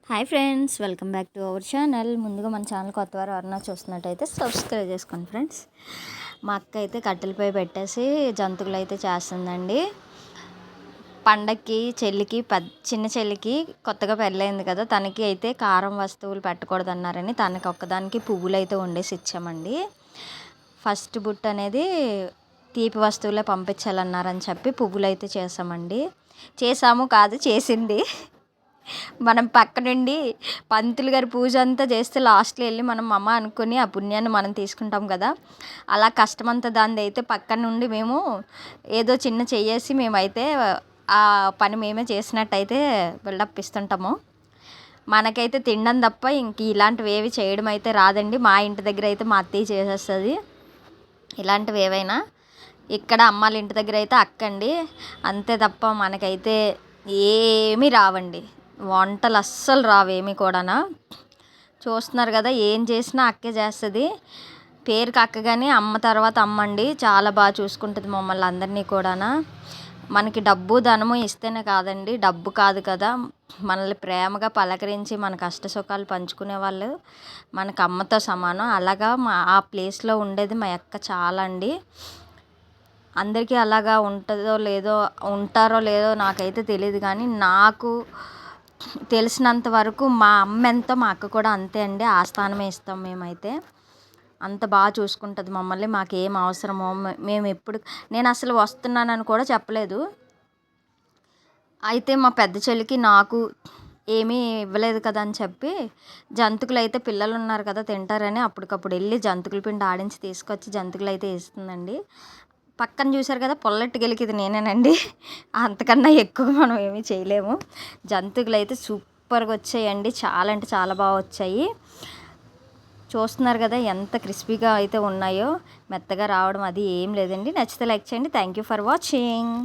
Hi friends, welcome back to our channel. ముందుగా మన channel కొత్త వారు ఎవరన్నా చూస్తున్నట్టయితే సబ్స్క్రైబ్ చేసుకోండి ఫ్రెండ్స్. మా అక్క అయితే కట్టెలపై పెట్టేసి జంతువులు అయితే చేస్తుందండి. పండక్కి చిన్న చెల్లికి కొత్తగా పెళ్ళయింది కదా, తనకి అయితే కారం వస్తువులు పెట్టకూడదు అన్నారని తనకి ఒక్కదానికి పువ్వులు అయితే వండేసి ఇచ్చామండి. ఫస్ట్ బుట్ట అనేది తీపి వస్తువులే పంపించాలన్నారని చెప్పి పువ్వులు అయితే చేసింది. మనం పక్క నుండి పంతులు గారి పూజ అంతా చేస్తే లాస్ట్లో వెళ్ళి మనం అమ్మ అనుకుని ఆ పుణ్యాన్ని మనం తీసుకుంటాం కదా, అలా కష్టమంతా దాన్ని అయితే పక్క నుండి మేము ఏదో చిన్న చెయ్యేసి మేమైతే ఆ పని మేమే చేసినట్టయితే బిల్డప్ ఇస్తుంటాము. మనకైతే తినడం తప్ప ఇంక ఇలాంటివి ఏవి చేయడం అయితే రాదండి. మా ఇంటి దగ్గర అయితే మా అత్తయ్య చేసేస్తుంది ఇలాంటివి ఏవైనా. ఇక్కడ అమ్మాళ్ళ ఇంటి దగ్గర అయితే అక్కండి, అంతే తప్ప మనకైతే ఏమీ రావండి. వంటలు అస్సలు రావేమి కూడానా. చూస్తున్నారు కదా, ఏం చేసినా అక్కే చేస్తుంది. పేరుకి అక్క కానీ అమ్మ తర్వాత అమ్మండి. చాలా బాగా చూసుకుంటుంది మమ్మల్ని అందరినీ కూడానా. మనకి డబ్బు ధనము ఇస్తేనే కాదండి, డబ్బు కాదు కదా, మనల్ని ప్రేమగా పలకరించి మన కష్ట సుఖాలు పంచుకునే వాళ్ళు మనకు అమ్మతో సమానం. అలాగా ఆ ప్లేస్లో ఉండేది మా అక్క చాలా అండి. అందరికీ అలాగా ఉంటారో లేదో నాకైతే తెలియదు, కానీ నాకు తెలిసినంత వరకు మా అమ్మ ఎంతో మా అక్క కూడా అంతే అండి. ఆ స్థానమే ఇస్తాం మేమైతే. అంత బాగా చూసుకుంటుంది మమ్మల్ని. మాకేం అవసరమో మేము నేను అసలు వస్తున్నానని కూడా చెప్పలేదు. అయితే మా పెద్ద చెల్లికి నాకు ఏమీ ఇవ్వలేదు కదా అని చెప్పి జంతికలు అయితే పిల్లలు ఉన్నారు కదా తింటారని అప్పటికప్పుడు వెళ్ళి జంతికల పిండి ఆడించి తీసుకొచ్చి జంతికలు అయితే ఇస్తుందండి. పక్కన చూసారు కదా, పొల్లటి గెలికిది నేనేనండి. అంతకన్నా ఎక్కువ మనం ఏమీ చేయలేము. జంతికలు అయితే సూపర్గా వచ్చాయండి, చాలా అంటే చాలా బాగా వచ్చాయి. చూస్తున్నారు కదా ఎంత క్రిస్పీగా అయితే ఉన్నాయో. మెత్తగా రావడం అది ఏం లేదండి. నచ్చితే లైక్ చేయండి. Thank you for watching.